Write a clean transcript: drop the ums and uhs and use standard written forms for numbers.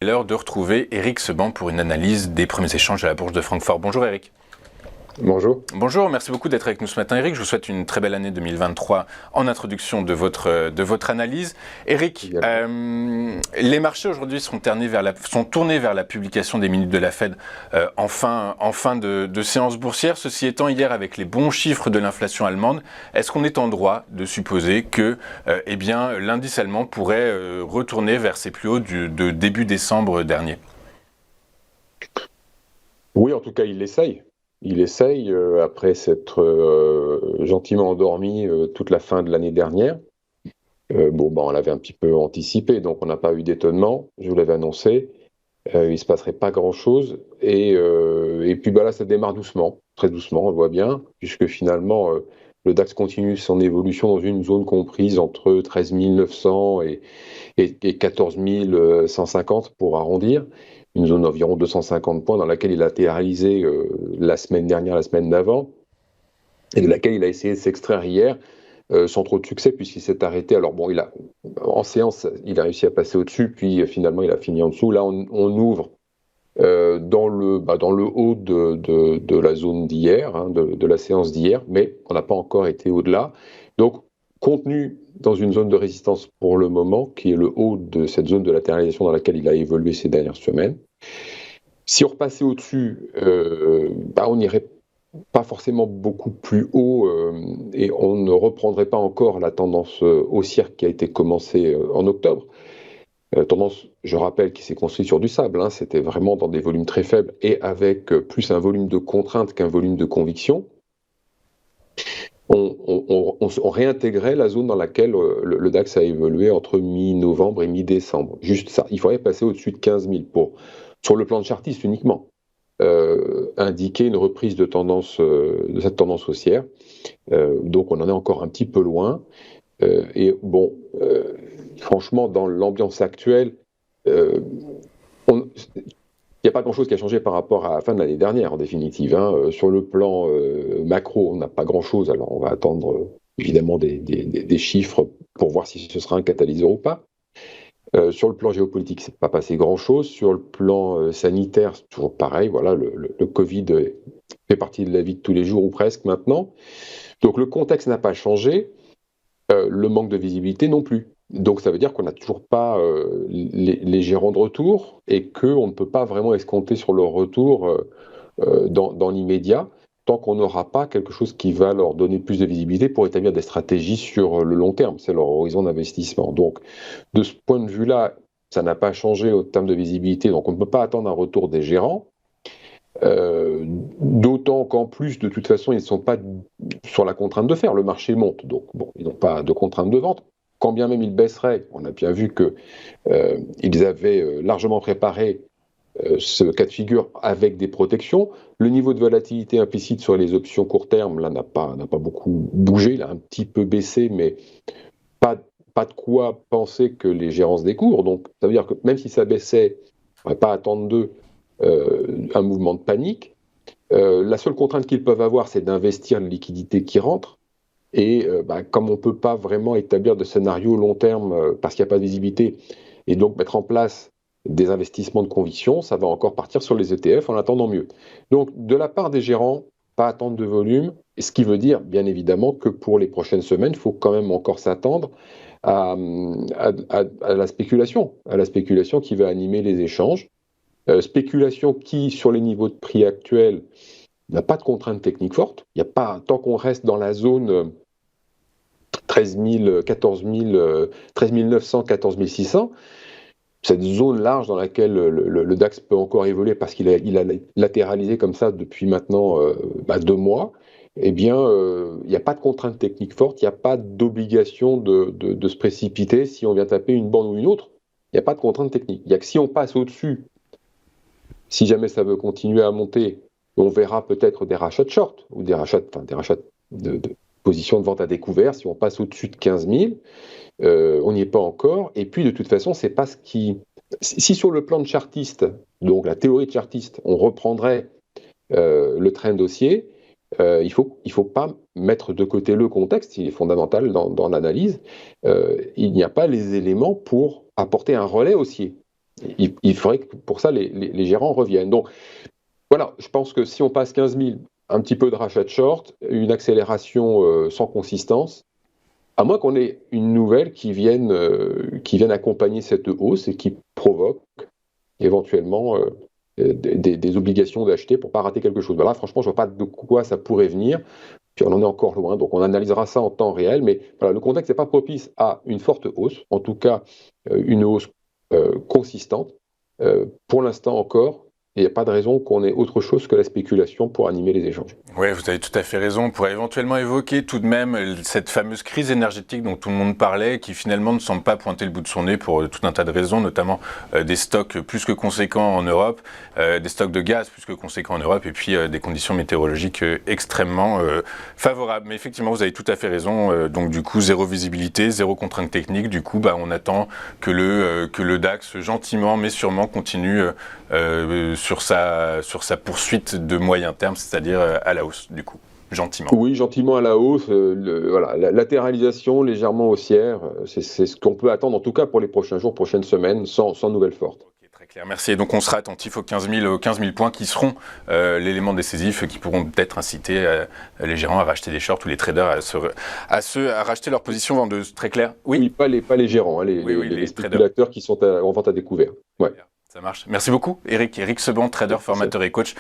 L'heure de retrouver Eric Seban pour une analyse des premiers échanges à la Bourse de Francfort. Bonjour Eric. Bonjour. Bonjour, merci beaucoup d'être avec nous ce matin Eric. Je vous souhaite une très belle année 2023 en introduction de votre analyse. Eric, les marchés aujourd'hui sont tournés vers la publication des minutes de la Fed en fin de séance boursière. Ceci étant, hier avec les bons chiffres de l'inflation allemande, est-ce qu'on est en droit de supposer que l'indice allemand pourrait retourner vers ses plus hauts de début décembre dernier? Oui, en tout cas, il essaye. Il essaye, après s'être gentiment endormi toute la fin de l'année dernière. On l'avait un petit peu anticipé, donc on n'a pas eu d'étonnement. Je vous l'avais annoncé. Il ne se passerait pas grand-chose. Et puis là, ça démarre doucement, très doucement, on le voit bien, puisque finalement, le DAX continue son évolution dans une zone comprise entre 13 900 et 14 150 pour arrondir. Une zone d'environ 250 points dans laquelle il a été réalisé la semaine dernière, la semaine d'avant, et de laquelle il a essayé de s'extraire hier, sans trop de succès, puisqu'il s'est arrêté. Alors bon, en séance, il a réussi à passer au-dessus, puis finalement, il a fini en dessous. Là, on ouvre dans le haut de la zone d'hier, de la séance d'hier, mais on n'a pas encore été au-delà. Donc, contenu dans une zone de résistance pour le moment, qui est le haut de cette zone de latéralisation dans laquelle il a évolué ces dernières semaines. Si on repassait au-dessus, on n'irait pas forcément beaucoup plus haut et on ne reprendrait pas encore la tendance haussière qui a été commencée en octobre. Tendance, je rappelle, qui s'est construite sur du sable. C'était vraiment dans des volumes très faibles et avec plus un volume de contrainte qu'un volume de conviction. On réintégrait la zone dans laquelle le DAX a évolué entre mi-novembre et mi-décembre. Juste ça. Il faudrait passer au-dessus de 15 000 sur le plan de chartiste uniquement, indiquer une reprise de cette tendance haussière. Donc on en est encore un petit peu loin. Franchement, dans l'ambiance actuelle, il n'y a pas grand-chose qui a changé par rapport à la fin de l'année dernière, en définitive. Sur le plan macro, on n'a pas grand-chose. Alors, on va attendre évidemment des chiffres pour voir si ce sera un catalyseur ou pas. Sur le plan géopolitique, c'est pas passé grand-chose. Sur le plan sanitaire, c'est toujours pareil. Voilà, le Covid fait partie de la vie de tous les jours ou presque maintenant. Donc, le contexte n'a pas changé. Le manque de visibilité non plus. Donc ça veut dire qu'on n'a toujours pas les gérants de retour et qu'on ne peut pas vraiment escompter sur leur retour dans l'immédiat tant qu'on n'aura pas quelque chose qui va leur donner plus de visibilité pour établir des stratégies sur le long terme. C'est leur horizon d'investissement. Donc de ce point de vue-là, ça n'a pas changé au terme de visibilité. Donc on ne peut pas attendre un retour des gérants. D'autant qu'en plus, de toute façon, ils ne sont pas sur la contrainte de faire. Le marché monte, donc ils n'ont pas de contrainte de vente. Quand bien même ils baisseraient, on a bien vu qu'ils avaient largement préparé ce cas de figure avec des protections. Le niveau de volatilité implicite sur les options court terme, là, n'a pas beaucoup bougé. Il a un petit peu baissé, mais pas de quoi penser que les gérants se découvrent. Donc, ça veut dire que même si ça baissait, on ne va pas attendre d'eux un mouvement de panique. La seule contrainte qu'ils peuvent avoir, c'est d'investir les liquidités qui rentrent. Et comme on ne peut pas vraiment établir de scénario long terme parce qu'il n'y a pas de visibilité, et donc mettre en place des investissements de conviction, ça va encore partir sur les ETF en attendant mieux. Donc, de la part des gérants, pas attendre de volume, ce qui veut dire, bien évidemment, que pour les prochaines semaines, il faut quand même encore s'attendre à la spéculation qui va animer les échanges. Spéculation qui, sur les niveaux de prix actuels, n'a pas de contrainte technique forte. Il n'y a pas, tant qu'on reste dans la zone 13 900, 14 600, cette zone large dans laquelle le DAX peut encore évoluer parce qu'il a latéralisé comme ça depuis maintenant 2 mois, eh bien, il n'y a pas de contrainte technique forte, il n'y a pas d'obligation de se précipiter si on vient taper une borne ou une autre. Il n'y a pas de contrainte technique. Il n'y a que si on passe au-dessus. Si jamais ça veut continuer à monter, on verra peut-être des rachats de short ou des rachats de positions de vente à découvert. Si on passe au-dessus de 15 000, on n'y est pas encore. Et puis, de toute façon, c'est pas ce qui... Si sur le plan de chartiste, donc la théorie de chartiste, on reprendrait le trend haussier, il faut pas mettre de côté le contexte, il est fondamental dans l'analyse. Il n'y a pas les éléments pour apporter un relais haussier. il faudrait que pour ça les gérants reviennent. Donc voilà, je pense que si on passe 15 000, un petit peu de rachat de short, une accélération sans consistance, à moins qu'on ait une nouvelle qui vienne accompagner cette hausse et qui provoque éventuellement des obligations d'acheter pour ne pas rater quelque chose. Ben là, franchement, je ne vois pas de quoi ça pourrait venir. Puis on en est encore loin, donc on analysera ça en temps réel. Mais voilà, le contexte n'est pas propice à une forte hausse, en tout cas une hausse consistante. Pour l'instant encore, il n'y a pas de raison qu'on ait autre chose que la spéculation pour animer les échanges. Oui, vous avez tout à fait raison. On pourrait éventuellement évoquer tout de même cette fameuse crise énergétique dont tout le monde parlait, qui finalement ne semble pas pointer le bout de son nez pour tout un tas de raisons, notamment des stocks plus que conséquents en Europe, des stocks de gaz plus que conséquents en Europe, et puis des conditions météorologiques extrêmement favorables. Mais effectivement, vous avez tout à fait raison. Donc du coup, zéro visibilité, zéro contrainte technique. Du coup, on attend que le DAX gentiment mais sûrement continue sur sa poursuite de moyen terme, c'est-à-dire à la hausse, du coup, gentiment. Oui, gentiment à la hausse. Voilà, la latéralisation légèrement haussière, c'est ce qu'on peut attendre, en tout cas pour les prochains jours, prochaines semaines, sans nouvelle forte. Okay, très clair, merci. Et donc on sera attentif aux 15 000 points qui seront l'élément décisif qui pourront peut-être inciter les gérants à racheter des shorts ou les traders à racheter leur position vendeuse. Très clair. Oui, pas les gérants, hein, les spéculateurs qui sont en vente à découvert. Ouais. Ça marche. Merci beaucoup, Eric. Eric Seban, trader, formateur et coach.